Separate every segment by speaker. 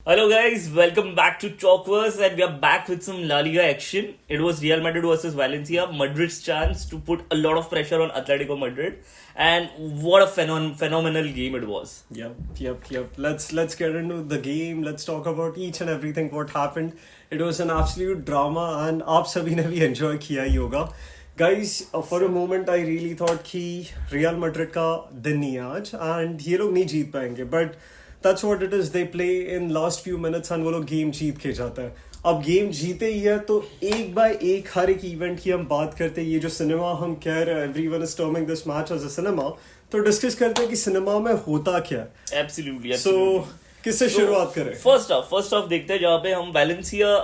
Speaker 1: Hello guys, welcome back to Chalkverse and we are back with some La Liga action. It was Real Madrid versus Valencia, Madrid's chance to put a lot of pressure on Atletico Madrid, and what a phenomenal game it was.
Speaker 2: Yep. Let's get into the game. Let's talk about each and everything what happened. It was an absolute drama and आप सभी ने भी enjoy किया ही होगा. Guys, for a moment I really thought कि Real Madrid का दिन नहीं है आज and ये लोग नहीं जीत पाएंगे, but that's what it is. They play in last few minutes and वो लोग गेम जीत के जाता है. अब गेम जीते ही है तो एक बाय एक हर एक इवेंट की हम बात करते हैं. ये जो सिनेमा हम कह रहे हैं, everyone is terming this match as a cinema, तो डिस्कस करते हैं कि सिनेमा में होता क्या है.
Speaker 1: Absolutely.
Speaker 2: So किससे शुरुआत करें?
Speaker 1: First off देखते हैं जहाँ पे हम वैलेंसिया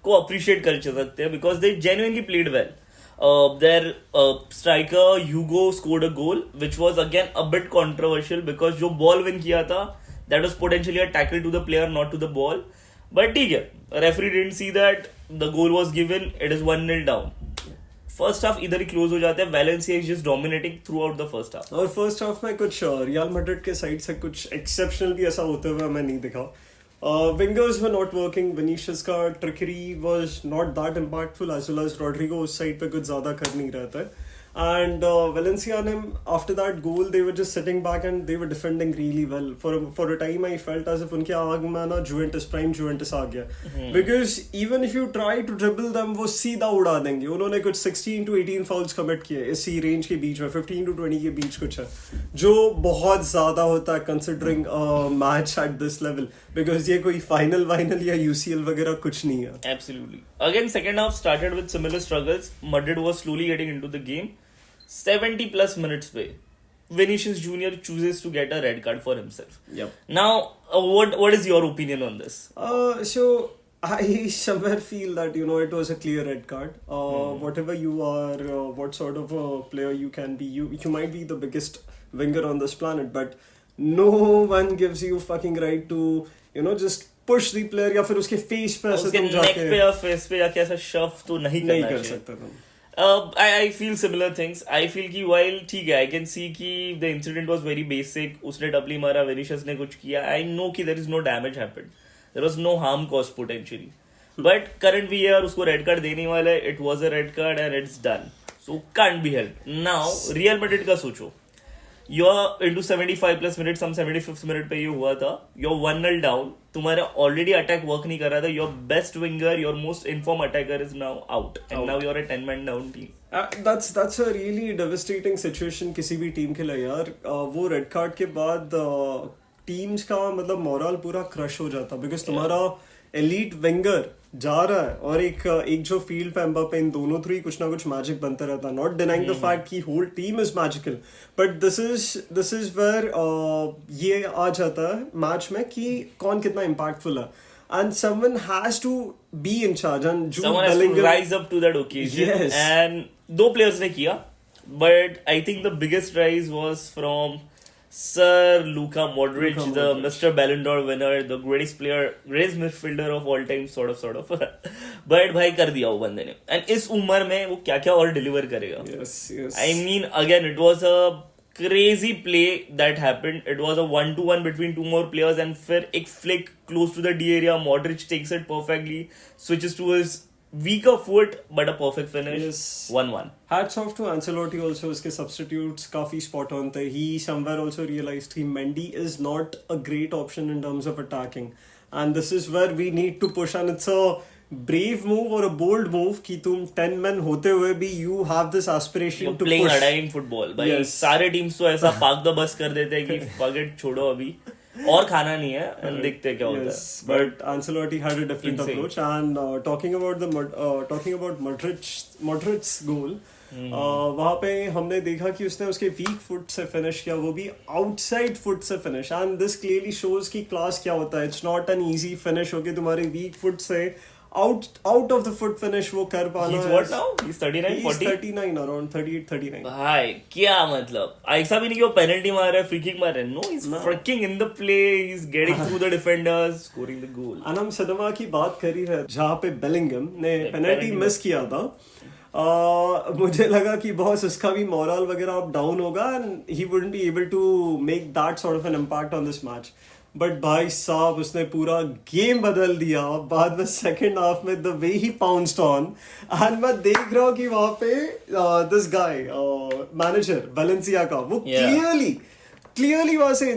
Speaker 1: को अप्रिशिएट कर सकते हैं because they genuinely played well. Their striker Hugo scored a goal which was again a bit controversial because जो ball win किया था that was potentially a tackle to the player, not to the ball. But ठीक है, referee didn't see that. The goal was given. It is 1-0 down. First half इधर ही close हो जाता है. Valencia is just dominating throughout the first half.
Speaker 2: और first half में कुछ real Madrid के साइड से कुछ एक्सेप्शनल भी ऐसा होते हुए हमें नहीं दिखा. Wingers were not working. Vinicius का trickery was not that impactful as well as Rodrigo उस साइड पे कुछ ज्यादा कर नहीं रहता है. And Valencia, after that goal, they were just sitting back and they were defending really well. For a time, I felt as if उनके आग में ना prime Juventus आ गया. Because even if you try to dribble them, वो सीधा उड़ा देंगे. उन्होंने कुछ 16 to 18 fouls commit किए इसी range के बीच में, 15 to 20 के बीच कुछ है, जो बहुत ज़्यादा होता है considering a match at this level. Because ये कोई final या UCL वगैरह कुछ नहीं है.
Speaker 1: Absolutely. Again, second half started with similar struggles. Madrid was slowly getting into the game. 70 plus minutes पे Vinicius Junior chooses to get a red card for himself.
Speaker 2: Yep.
Speaker 1: Now, what is your opinion on this?
Speaker 2: So I somewhere feel that it was a clear red card. Whatever you are, what sort of a player you can be, you might be the biggest winger on this planet, but no one gives you fucking right to just push the player या फिर उसके face पे ऐसे तुम जाके
Speaker 1: neck पे या face पे जाके ऐसा shove तो नहीं
Speaker 2: कर सकते तुम.
Speaker 1: I feel similar things. I feel कि while ठीक है, I can see कि the incident was very basic. उसने डबली मारा, Vinicius ने कुछ किया. I know कि there is no damage happened. There was no harm caused potentially. But current VAR उसको red card देने वाला है. It was a red card and it's done. So can't be helped. Now Real Madrid का सोचो. You're into 75 plus minutes, some 75th minute पे ये हुआ था. You're 1-0 down. तुम्हारा already attack work नहीं कर रहा था. Your best winger, your most informed attacker is now out. And now you're a 10-man down team.
Speaker 2: That's a really devastating situation किसी भी टीम के लिए यार. वो रेड कार्ड के बाद टीम्स का मतलब मोरल पूरा क्रश हो जाता बिकॉज तुम्हारा एलीट विंगर जा रहा है और एक जो फील्ड पे एम्बापे, इन दोनों थ्रू कुछ ना कुछ मैजिक बनता रहता. नॉट डिनाइंग द फैक्ट कि whole team is magical, but this is where ये आ जाता है मैच में कि कौन कितना इम्पैक्टफुल है. And someone has to be in charge. And
Speaker 1: someone has to rise up to that occasion.
Speaker 2: Yes.
Speaker 1: And दो players ने किया, but I think the biggest rise was from Sir Luka Modric, the Mr. Ballon d'Or winner, the greatest player, greatest midfielder of all time, sort of. But भाई कर दिया वो बंदे ने. And इस उम्र में वो क्या और deliver करेगा.
Speaker 2: Yes.
Speaker 1: I mean, again, it was a crazy play that happened. It was a 1-1 between two more players and फिर एक flick close to the D area. Modric takes it perfectly, switches to his weaker foot, but a perfect finish.
Speaker 2: Yes.
Speaker 1: 1-1.
Speaker 2: Hats off to Ancelotti also. उसके substitutes काफी spot on थे. He somewhere also realized कि Mendy is not a great option in terms of attacking, and this is where we need to push. And it's a brave move or a bold move कि तुम 10 men होते हुए भी you have this aspiration
Speaker 1: You're
Speaker 2: to
Speaker 1: playing
Speaker 2: push.
Speaker 1: attacking football. भाई
Speaker 2: Yes.
Speaker 1: सारे teams तो ऐसा पाक द बस कर देते हैं कि forget छोड़ो अभी और खाना नहीं है and देखते हैं क्या होता है.
Speaker 2: Yes, but Ancelotti had a different
Speaker 1: Insane.
Speaker 2: approach. And talking about Modric's goal, वहाँ पे हमने देखा कि उसने उसके वीक फुट से फिनिश किया, वो भी आउटसाइड फुट से finish. And this clearly shows कि क्लास क्या होता है. It's not an easy finish होके तुम्हारे वीक फुट से out of the foot finish वो कर पाना.
Speaker 1: He's what now? He's 39, 40?
Speaker 2: 39, around 38, 39.
Speaker 1: भाई क्या मतलब ऐसा भी नहीं कि वो पेनल्टी मार रहा है, फ्री किक मार रहा है. No, he's freaking in the play. He's getting through the defenders, scoring the goal.
Speaker 2: And हम सिनेमा की बात कर ही रहे जहाँ पे बेलिंगम ने पेनल्टी मिस किया था. मुझे लगा कि बॉस उसका भी मोरल वगैरह अब डाउन होगा and he wouldn't be able to make that sort of an impact on this match. But भाई साहब उसने पूरा गेम बदल दिया बाद में सेकंड हाफ में the way he pounced on and मैं देख रहा हूँ कि वहां पे दिस गाय मैनेजर वेलेंसिया का वो क्लियरली वहां से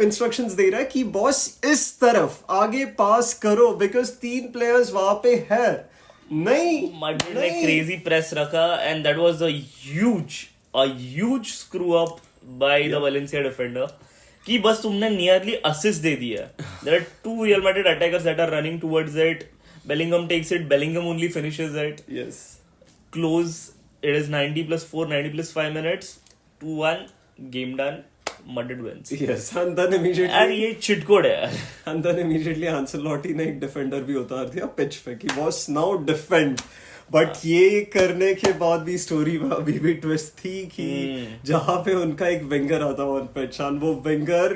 Speaker 2: इंस्ट्रक्शंस दे रहा है कि बॉस इस तरफ आगे पास करो बिकॉज 3 प्लेयर्स वहां पे है नहीं
Speaker 1: Madrid ने crazy press रखा and that was a huge screw up by the Valencia defender कि बस तुमने nearly assist दे दिया. There are 2 Real Madrid attackers that are running towards it. Bellingham takes it. Bellingham only finishes it.
Speaker 2: Yes.
Speaker 1: Close. It is 90 plus 4, 90 plus 5 minutes. 2-1. Game done. Madrid wins.
Speaker 2: Yes, and then immediately.
Speaker 1: यार ये cheat code है यार.
Speaker 2: And then immediately Ancelotti ने एक defender भी उतार दिया pitch पे कि बॉस नाउ डिफेंड बट ये करने के बाद भी स्टोरी में अभी भी ट्विस्ट थी कि जहां पे उनका एक विंगर आता ऑन पिच एंड वो विंगर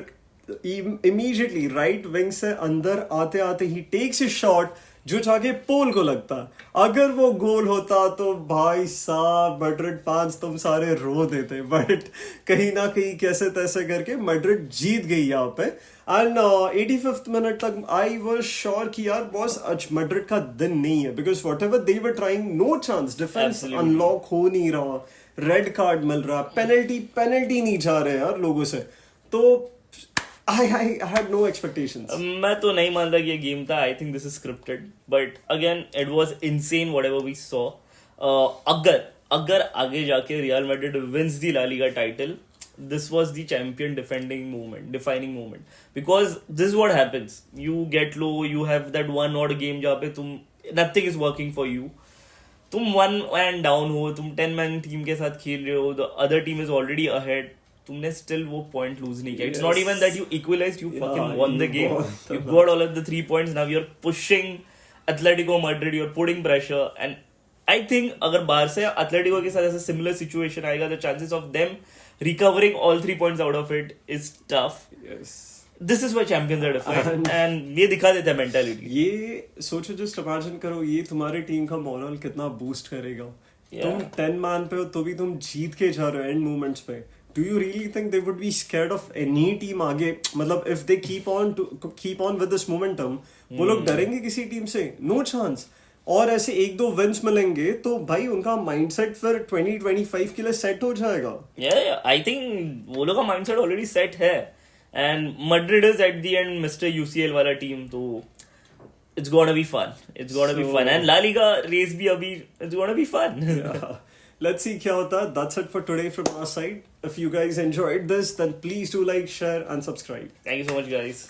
Speaker 2: इमीडिएटली राइट विंग से अंदर आते आते ही टेक्स ए शॉट जो जाके पोल को लगता. अगर वो गोल होता तो भाई साहब मैड्रिड फैंस तुम सारे रो देते बट कहीं ना कहीं कैसे तैसे करके मैड्रिड जीत गई यहाँ पे एंड 85th मिनट तक आई वाज श्योर कि यार बॉस आज मैड्रिड का दिन नहीं है because whatever they were trying no chance defence unlock हो नहीं रहा रेड कार्ड मिल रहा पेनल्टी नहीं जा रहे यार लोगों से तो I had no expectations.
Speaker 1: मैं तो नहीं मानता कि ये गेम था. I think this is scripted. But again, it was insane whatever we saw. अगर आगे जाके Real Madrid wins the La Liga title, this was the champion defining moment. Because this is what happens. You get low, you have that one odd game जहाँ पे तुम nothing is working for you. तुम 1 man down हो, तुम 10 man team के साथ खेल रहे हो, the other team is already ahead. तुमने still वो point lose नहीं किया. It's not even that you equalized, you fucking won the game. You got all of the 3 points. Now you're pushing Atletico Madrid, you're putting pressure. And I think अगर बाहर से Atletico के साथ ऐसा similar situation आएगा, the chances of them recovering all 3 points out of it is tough.
Speaker 2: Yes.
Speaker 1: This is why champions are defined. And ये दिखा देता है mentality.
Speaker 2: ये सोचो just imagine करो ये तुम्हारी टीम का मोरल कितना बूस्ट करेगा. तुम 10 मैन पे हो तो भी तुम जीत के जा रहे हो एंड मोमेंट्स पे. Do you really think they would be scared of any team आगे मतलब if they keep on with this momentum वो लोग डरेंगे किसी टीम से? No chance. और ऐसे 1-2 विंस मिलेंगे तो भाई उनका माइंडसेट फिर 2025 के लिए सेट हो जाएगा.
Speaker 1: Yeah, I think वो लोग का माइंडसेट ऑलरेडी सेट है and Madrid is at the end Mr. UCL वाला टीम तो it's gonna be fun. And La Liga race भी अभी it's gonna be fun.
Speaker 2: Yeah. Let's see क्या होता है. That's it for today from our side. If you guys enjoyed this, then please do like, share and subscribe.
Speaker 1: Thank you so much guys.